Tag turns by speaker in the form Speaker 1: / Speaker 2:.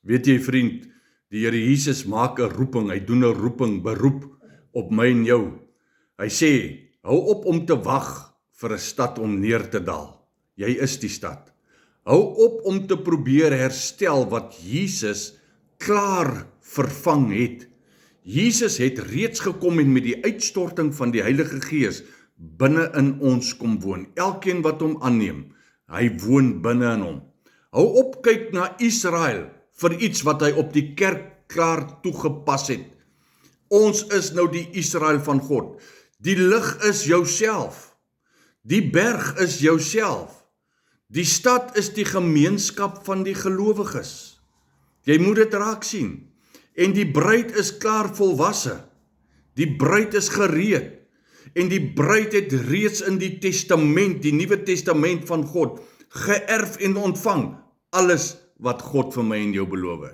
Speaker 1: Weet jy vriend, die Here Jesus maak 'n roeping, hy doen 'n roeping, beroep op my en jou. Hy sê, hou op om te wag vir 'n stad om neer te daal. Jy is die stad. Hou op om te probeer herstel wat Jesus klaar vervang het. Jesus het reeds gekom en met die uitstorting van die Heilige Gees binne in ons kom woon. Elkeen wat hom aanneem, hy woon binne in hom. Hou op kyk na Israel vir iets wat hy op die kerk klaar toegepas het. Ons is nou die Israel van God. Die lig is jouself. Die berg is jouself. Die stad is die gemeenskap van die gelowiges. Jy moet dit raak sien. En die bruid is klaar volwasse. Die bruid is gereed. En die bruid het reeds in die testament, die Nuwe Testament van God, geërf en ontvang alles wat God vir my en jou beloof het.